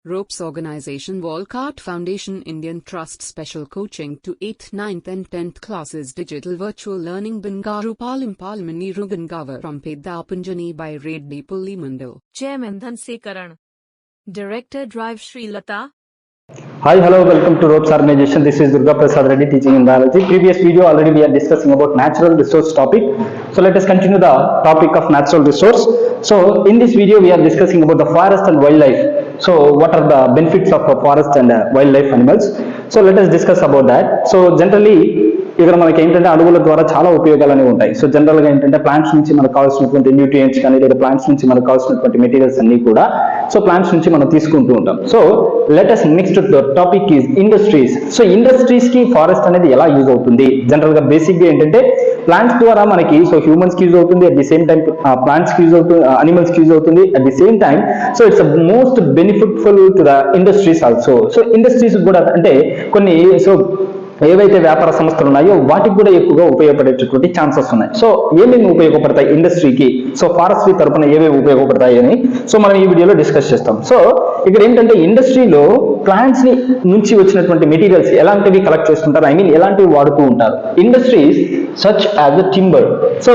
Ropes Organization Walcott Foundation Indian Trust Special Coaching to 8th, 9th and 10th Classes Digital Virtual Learning Bangaru Palimani Rugangavar from Pedapunjani by Reddy Pulli Mandal. Chairman Dhanse Karan. Director Drive Sri Lata. Hi, hello, welcome to Ropes Organization. This is Durga Prasad Reddy teaching in biology. Previous video already we are discussing about natural resource topic. So let us continue the topic of natural resource. So in this video we are discussing about the forest and wildlife. So what are the benefits of a forest and wildlife animals? So let us discuss about that. So generally ఇక్కడ మనకి ఏంటంటే అడవుల ద్వారా చాలా ఉపయోగాలు అనేవి ఉంటాయి. So general గా ఏంటంటే ప్లాంట్స్ నుంచి మనకు కావాల్సినటువంటి న్యూట్రియంట్స్ కానీ లేదా ప్లాంట్స్ నుంచి మనకు కావాల్సినటువంటి మెటీరియల్స్ అన్ని కూడా సో ప్లాంట్స్ నుంచి మనం తీసుకుంటూ ఉంటాం. So let us next topic is industries. So industries కి ఫారెస్ట్ అనేది ఎలా యూజ్ అవుతుంది? జనరల్ గా బేసిక్ గా ఏంటంటే ప్లాంట్స్ ద్వారా మనకి సో హ్యూమన్స్ కి యూజ్ అవుతుంది, at the same time plants కి యూజ్ అవుతుంది, అనిమల్స్ కి యూజ్ అవుతుంది, at the same time so it's most బెనిఫిట్ఫుల్ to the industries also. So industries కూడా అంటే కొన్ని సో ఏవైతే వ్యాపార సంస్థలు ఉన్నాయో వాటికి కూడా ఎక్కువగా ఉపయోగపడేటటువంటి ఛాన్సెస్ ఉన్నాయి. సో ఏమేమి ఉపయోగపడతాయి ఇండస్ట్రీకి, సో ఫారెస్ట్రీ తరపున ఏమేమి ఉపయోగపడతాయి అని సో మనం ఈ వీడియోలో డిస్కస్ చేస్తాం. సో ఇక్కడ ఏంటంటే ఇండస్ట్రీలో ప్లాంట్స్ నుంచి వచ్చినటువంటి మెటీరియల్స్ ఎలాంటివి కలెక్ట్ చేసుకుంటారు, ఐ మీన్ ఎలాంటివి వాడుతూ ఉంటారు. Industries such as a timber. So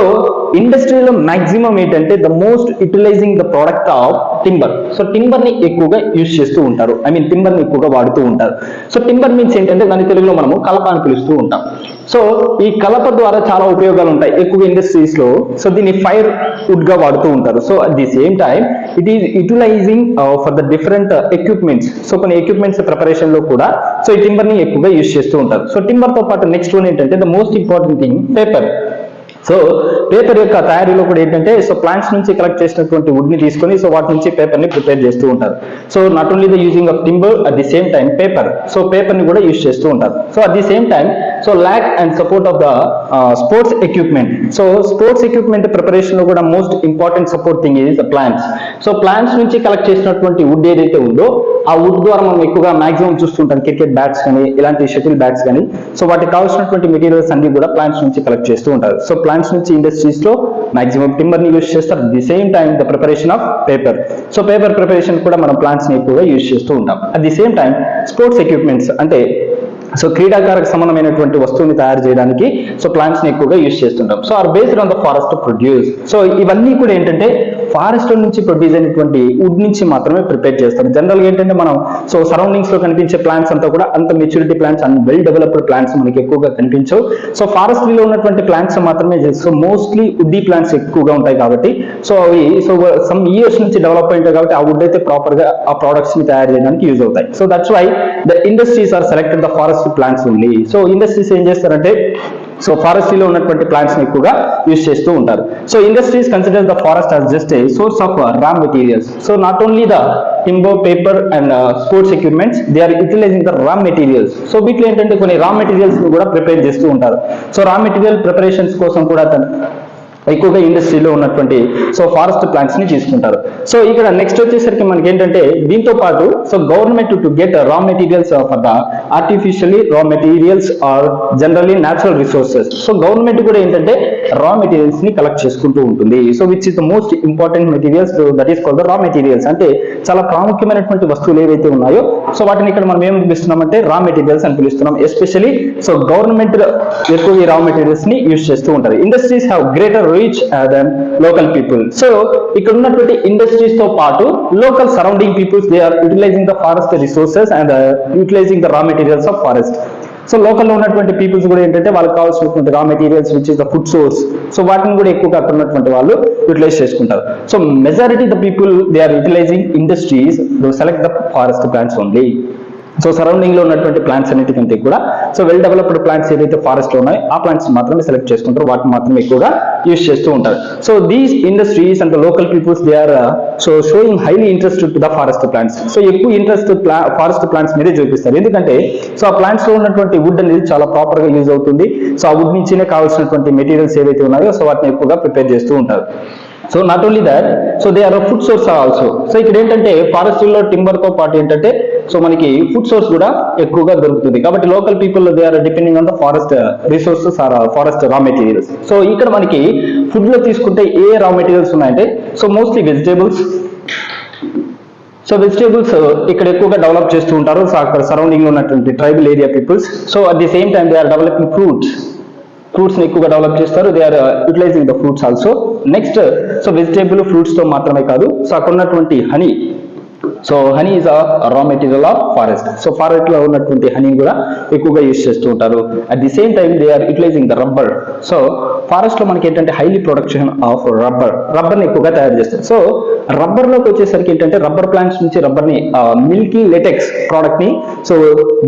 ఇండస్ట్రీలో మాక్సిమం ఏంటంటే the most utilizing the product of timber. So timber ని ఎక్కువగా యూజ్ చేస్తూ ఉంటారు, ఐ మీన్ టింబర్ ని ఎక్కువగా వాడుతూ ఉంటారు. సో టింబర్ మీన్స్ ఏంటంటే దాని తెలుగులో మనము కలప అని పిలుస్తూ ఉంటాం. సో ఈ కలప ద్వారా చాలా ఉపయోగాలు ఉంటాయి ఎక్కువగా ఇండస్ట్రీస్ లో. సో దీన్ని ఫైర్ వుడ్ గా వాడుతూ ఉంటారు. So at the same time it is utilizing for the different equipments. So కొన్ని ఎక్విప్మెంట్స్ ప్రిపరేషన్ లో కూడా సో ఈ టింబర్ ని ఎక్కువగా యూజ్ చేస్తూ ఉంటారు. సో టింబర్ తో పాటు నెక్స్ట్ వన్ ఏంటంటే the most important thing paper. So paper యొక్క తయారీలో కూడా ఏంటంటే సో ప్లాంట్స్ నుంచి కలెక్ట్ చేసినటువంటి వుడ్ ని తీసుకొని సో వాటి నుంచి పేపర్ ని ప్రిపేర్ చేస్తూ ఉంటారు. So not only the using of timber, at the same time paper. So paper ని కూడా యూజ్ చేస్తూ ఉంటారు. So at the same time so lack and support of the sports equipment. So sports equipment preparation లో కూడా most important support thing is the plants. So plants నుంచి collect చేసినటువంటి would ఏదైతే ఉందో ఆ వుడ్ ద్వారా మనం ఎక్కువగా మాక్సిమం చూస్తుంటాం క్రికెట్ బ్యాట్స్ కానీ ఇలాంటి షటిల్ బ్యాట్స్ కానీ. సో వాటికి కావాల్సినటువంటి మెటీరియల్స్ అన్ని కూడా ప్లాంట్స్ నుంచి కలెక్ట్ చేస్తూ ఉంటారు. సో ప్లాంట్స్ నుంచి ఇండస్ట్రీస్ లో మాక్సిమం టింబర్ ని యూజ్ చేస్తారు, at the same time the preparation of paper. So paper preparation కూడా మనం ప్లాంట్స్ ని ఎక్కువగా యూజ్ చేస్తూ ఉంటాం. At the same time sports equipments అంటే సో క్రీడాకారకు సంబంధమైనటువంటి వస్తువుని తయారు చేయడానికి సో ప్లాంట్స్ ని ఎక్కువగా యూజ్ చేస్తుంటాం. So are based on the forest produce. So ఇవన్నీ కూడా ఏంటంటే ఫారెస్ట్ నుంచి ప్రొడ్యూస్ అయినటువంటి వుడ్ నుంచి మాత్రమే ప్రిపేర్ చేస్తారు. జనరల్ గా ఏంటంటే మనం సో సరౌండింగ్స్ లో కనిపించే ప్లాంట్స్ అంతా కూడా అంత maturity plants and well developed plants మనకి ఎక్కువగా కనిపించవు. సో ఫారెస్ట్రీలో ఉన్నటువంటి ప్లాంట్స్ మాత్రమే సో మోస్ట్లీ వుడ్డీ ప్లాంట్స్ ఎక్కువగా ఉంటాయి కాబట్టి సో అవి సో సమ్ ఇయర్స్ నుంచి డెవలప్ అయింటాయి కాబట్టి ఆ వుడ్ అయితే ప్రాపర్ గా ఆ ప్రొడక్ట్స్ ని తయారు చేయడానికి యూజ్ అవుతాయి. So that's why the industries are selected the forest plants only. So industries ఏం చేస్తారంటే సో ఫారెస్ట్రీలో ఉన్నటువంటి ప్లాంట్స్ ని ఎక్కువగా యూజ్ చేస్తూ ఉంటారు. So industries consider the forest as just a source of raw materials. So not only the timber, paper and sports equipments, they are utilizing the raw materials. So వీటిలో ఏంటంటే కొన్ని రా మెటీరియల్స్ ని కూడా ప్రిపేర్ చేస్తూ ఉంటారు. సో రా మెటీరియల్ ప్రిపరేషన్స్ కోసం కూడా ఎక్కువగా ఇండస్ట్రీలో ఉన్నటువంటి సో ఫారెస్ట్ ప్లాంట్స్ ని తీసుకుంటారు. సో ఇక్కడ నెక్స్ట్ వచ్చేసరికి మనకి ఏంటంటే దీంతో పాటు so government to get raw materials for the artificially raw materials are generally natural resources. So government కూడా ఏంటంటే రా మెటీరియల్స్ ని కలెక్ట్ చేసుకుంటూ ఉంటుంది. So which is the most important materials that is called the raw materials. అంటే చాలా ప్రాముఖ్యమైనటువంటి వస్తువులు ఏవైతే ఉన్నాయో సో వాటిని ఇక్కడ మనం ఏం పిలుస్తున్నామంటే రా మెటీరియల్స్ అని పిలుస్తున్నాం. ఎస్పెషల్లీ సో గవర్నమెంట్ ఎక్కువ ఈ రా మెటీరియల్స్ ని యూజ్ చేస్తూ ఉంటారు. Industries have greater reach than local people. So ఇక్కడ ఉన్నటువంటి ఇండస్ట్రీస్ తో పాటు local surrounding peoples they are utilizing the forest resources and utilizing the raw materials of forest. So లోకల్లో ఉన్నటువంటి పీపుల్స్ కూడా ఏంటంటే వాళ్ళకి కావాల్సినటువంటి raw materials which is the food source. So వాటిని కూడా ఎక్కువగా అక్కడ ఉన్నటువంటి వాళ్ళు యూటిలైజ్ చేసుకుంటారు. So majority the people they are utilizing industries to select the forest plants only. So surrounding లో ఉన్నటువంటి ప్లాంట్స్ అన్నిటికంటే కూడా సో వెల్ డెవలప్డ్ ప్లాంట్స్ ఏదైతే ఫారెస్ట్ లో ఉన్నాయో ఆ ప్లాంట్స్ మాత్రమే సెలెక్ట్ చేసుకుంటారు, వాటిని మాత్రమే ఎక్కువగా యూజ్ చేస్తూ ఉంటారు. So these industries and local peoples they are so showing highly interest to the forest plants. So ఎక్కువ ఇంట్రెస్ట్ ఫారెస్ట్ ప్లాంట్స్ మీదే చూపిస్తారు. ఎందుకంటే సో ఆ ప్లాంట్స్ లో ఉన్నటువంటి వుడ్ అనేది చాలా ప్రాపర్ గా యూజ్ అవుతుంది. సో ఆ వుడ్ నుంచినే కావాల్సినటువంటి మెటీరియల్స్ ఏవైతే ఉన్నాయో సో వాటిని ఎక్కువగా ప్రిపేర్ చేస్తూ ఉంటారు. So not only that so they are food source also. So ఇక్కడ ఏంటంటే ఫారెస్ట్రీలో టింబర్ తో పాటు ఏంటంటే సో మనకి ఫుడ్ సోర్స్ కూడా ఎక్కువగా దొరుకుతుంది కాబట్టి local people they are depending on the forest resources or forest raw materials. So ఇక్కడ మనకి ఫుడ్ లో తీసుకుంటే ఏ రా మెటీరియల్స్ ఉన్నాయంటే so mostly vegetables, so vegetables ఇక్కడ ఎక్కువగా డెవలప్ చేస్తూ ఉంటారు. సో అక్కడ సరౌండింగ్ లో ఉన్నటువంటి tribal area peoples. So at the same time they are developing fruits ని ఎక్కువగా డెవలప్ చేస్తారు. They are utilizing the fruits also. Next so vegetable fruits తో మాత్రమే కాదు, సో అక్కడ ఉన్నటువంటి honey. So honey is a raw material of forest. So forest లో ఉన్నటువంటి హనీ కూడా ఎక్కువగా యూజ్ చేస్తూ ఉంటారు. At the same time they are utilizing the rubber. So forest లో మనకి ఏంటంటే హైలీ ప్రొడక్షన్ ఆఫ్ రబ్బర్ ని ఎక్కువగా తయారు చేస్తారు. సో రబ్బర్ లోకి వచ్చేసరికి ఏంటంటే రబ్బర్ ప్లాంట్స్ నుంచి రబ్బర్ ని మిల్కీ లేటెక్స్ ప్రోడక్ట్ ని సో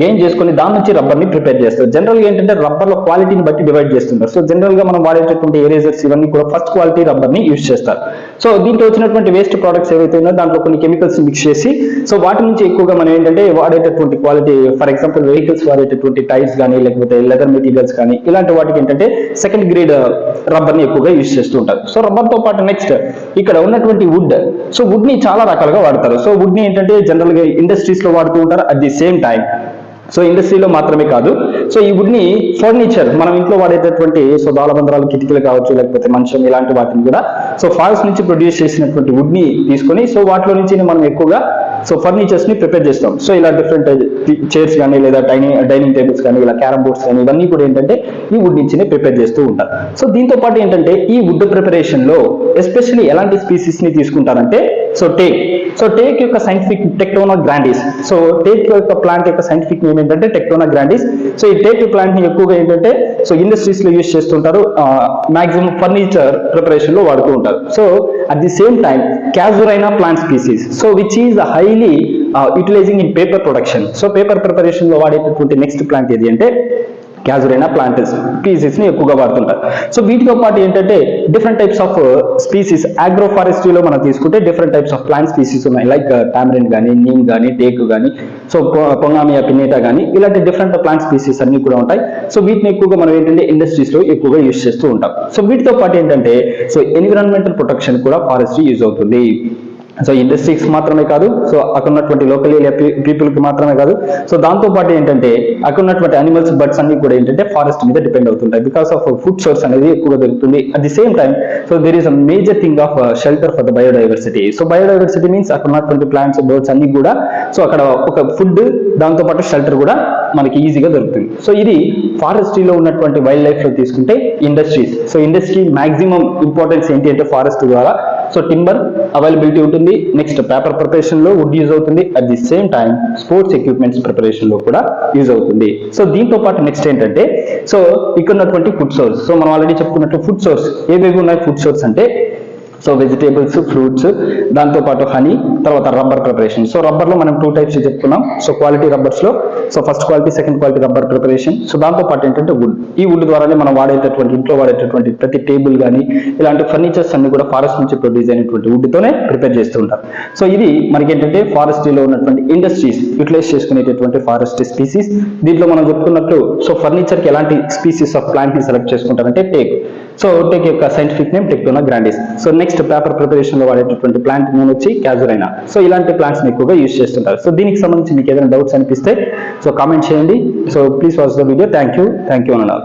గెయిన్ చేసుకుని దాని నుంచి రబ్బర్ ని ప్రిపేర్ చేస్తారు. జనరల్ గా ఏంటంటే రబ్బర్ లో క్వాలిటీని బట్టి డివైడ్ చేస్తుంటారు. సో జనరల్ గా మనం వాడేటటువంటి ఎరేజర్స్ ఇవన్నీ కూడా ఫస్ట్ క్వాలిటీ రబ్బర్ ని యూజ్ చేస్తారు. సో దీంట్లో వచ్చినటువంటి వేస్ట్ ప్రోడక్ట్స్ ఏవైతే ఉన్నాయో దాంట్లో కొన్ని కెమికల్స్ మిక్స్ చేసి సో వాటి నుంచి ఎక్కువగా మనం ఏంటంటే వాడేటటువంటి క్వాలిటీ, ఫర్ ఎగ్జాంపుల్ వెహికల్స్ వాడేటటువంటి టైర్స్ కానీ లేకపోతే లెదర్ మెటీరియల్స్ కానీ ఇలాంటి వాటికి ఏంటంటే సెకండ్ గ్రేడ్ రబ్బర్ ని ఎక్కువగా యూజ్ చేస్తూ ఉంటారు. సో రబ్బర్ తో పాటు నెక్స్ట్ ఇక్కడ ఉన్నటువంటి వుడ్. సో వుడ్ ని చాలా రకాలుగా వాడతారు. సో వుడ్ ని ఏంటంటే జనరల్ గా ఇండస్ట్రీస్ లో వాడుతూ ఉంటారు. At the same time so ఇండస్ట్రీలో మాత్రమే కాదు, సో ఈ వుడ్ ని ఫర్నిచర్ మనం ఇంట్లో వాడేటటువంటి సో దాలబందరాలు, కిటికీలు కావచ్చు లేకపోతే మంచం ఇలాంటి వాటిని కూడా సో ఫారెస్ట్ నుంచి ప్రొడ్యూస్ చేసినటువంటి వుడ్ ని తీసుకొని సో వాటిలో నుంచి మనం ఎక్కువగా సో ఫర్నిచర్స్ ని ప్రిపేర్ చేస్తాం. సో ఇలా డిఫరెంట్ చైర్స్ కానీ లేదా డైనింగ్ టేబుల్స్ కానీ ఇలా క్యారమ్ బోర్డ్స్ కానీ ఇవన్నీ కూడా ఏంటంటే ఈ వుడ్ నుంచి ప్రిపేర్ చేస్తూ ఉంటారు. సో దీంతో పాటు ఏంటంటే ఈ వుడ్ ప్రిపరేషన్ లో ఎస్పెషల్లీ ఎలాంటి స్పీసీస్ ని తీసుకుంటారంటే సో టేక్ యొక్క scientific Tectona grandis. So teak యొక్క ప్లాంట్ యొక్క సైంటిఫిక్ నేమ్ ఏంటంటే టెక్టోనా గ్రాండిస్. సో ఈ టేక్ ప్లాంట్ ని ఎక్కువగా ఏంటంటే సో ఇండస్ట్రీస్ లో యూజ్ చేస్తుంటారు, మాక్సిమం ఫర్నిచర్ ప్రిపరేషన్ లో వాడుతూ ఉంటారు. So at the same time casuarina plant species so which is highly utilising in paper production. So paper preparation లో వాడేటటువంటి నెక్స్ట్ ప్లాంట్ ఏది అంటే క్యాజురైనా ప్లాంట్ స్పీసీస్ ని ఎక్కువగా వాడుతుంటారు. సో వీటితో పాటు ఏంటంటే different types of species agro ఫారెస్ట్రీలో మనం తీసుకుంటే different types of plant species ఉన్నాయి. లైక్ టామరిన్ కానీ, నీమ్ కానీ, టేక్ కానీ, సో పొంగామియా పినేటా కానీ ఇలాంటి డిఫరెంట్ ప్లాంట్ స్పీసీస్ అన్ని కూడా ఉంటాయి. సో వీటిని ఎక్కువగా మనం ఏంటంటే ఇండస్ట్రీస్ లో ఎక్కువగా యూజ్ చేస్తూ ఉంటాం. సో వీటితో పాటు ఏంటంటే సో ఎన్విరాన్మెంటల్ ప్రొటెక్షన్ కూడా ఫారెస్ట్రీ యూజ్ అవుతుంది. సో ఇండస్ట్రీస్ మాత్రమే కాదు, సో అక్కడ ఉన్నటువంటి లోకల్ ఏరియా పీపుల్ కి మాత్రమే కాదు, సో దాంతో పాటు ఏంటంటే అక్కడ ఉన్నటువంటి అనిమల్స్, బర్డ్స్ అన్ని కూడా ఏంటంటే ఫారెస్ట్ మీద డిపెండ్ అవుతుంటాయి. బికాస్ ఆఫ్ ఫుడ్ సోర్స్ అనేది ఎక్కువగా దొరుకుతుంది. At the same time so there is a major thing of shelter for the biodiversity. So biodiversity means అక్కడ ఉన్నటువంటి ప్లాంట్స్, బర్డ్స్ అన్ని కూడా సో అక్కడ ఒక ఫుడ్, దాంతో పాటు షెల్టర్ కూడా మనకి ఈజీగా దొరుకుతుంది. సో ఇది ఫారెస్ట్రీలో ఉన్నటువంటి వైల్డ్ లైఫ్ లో తీసుకుంటే industries. So industry maximum importance ఏంటి అంటే ఫారెస్ట్ ద్వారా సో టింబర్ అవైలబిలిటీ ఉంటుంది. నెక్స్ట్ పేపర్ ప్రిపరేషన్ లో వుడ్ యూజ్ అవుతుంది. At the same time sports equipments preparation లో కూడా యూజ్ అవుతుంది. సో దీంతో పాటు నెక్స్ట్ ఏంటంటే సో ఇక్కడ ఉన్నటువంటి ఫుడ్ సోర్స్. సో మనం ఆల్రెడీ చెప్పుకున్నట్టు ఫుడ్ సోర్స్ ఏవేవి ఉన్నాయి ఫుడ్ సోర్స్ అంటే సో వెజిటేబుల్స్, ఫ్రూట్స్, దాంతో పాటు హనీ, తర్వాత రబ్బర్ ప్రిపరేషన్. సో రబ్బర్ లో మనం 2 టైప్స్ చెప్పుకున్నాం. సో క్వాలిటీ రబ్బర్స్ లో so first quality, second quality rubber preparation. So దాంతో పాటు ఏంటంటే వుడ్. ఈ వుడ్ ద్వారానే మనం వాడేటటువంటి ఇంట్లో వాడేటటువంటి ప్రతి టేబుల్ కానీ ఇలాంటి ఫర్నిచర్స్ అన్ని కూడా ఫారెస్ట్ నుంచి ప్రొడ్యూస్ అయినటువంటి వుడ్ తోనే ప్రిపేర్ చేస్తూ ఉంటారు. సో ఇది మనకి ఏంటంటే ఫారెస్ట్రీలో ఉన్నటువంటి ఇండస్ట్రీస్ యూటిలైజ్ చేసుకునేటటువంటి ఫారెస్ట్ స్పీసీస్. దీంట్లో మనం చెప్పుకున్నట్లు సో ఫర్నిచర్ కి ఎలాంటి స్పీసీస్ ఆఫ్ ప్లాంట్ ని సెలెక్ట్ చేసుకుంటారంటే టేక్. సో టేక్ యొక్క scientific name Tectona grandis. So next paper preparation లో వాడేటటువంటి ప్లాంట్ నేమ్ వచ్చి క్యాజురైనా. సో ఇలాంటి ప్లాంట్స్ ని ఎక్కువగా యూజ్ చేస్తుంటారు. సో దీనికి సంబంధించి మీకు ఏదైనా డౌట్స్ అనిపిస్తే సో కామెంట్ చేయండి. So please watch the video. Thank you అన్నారు.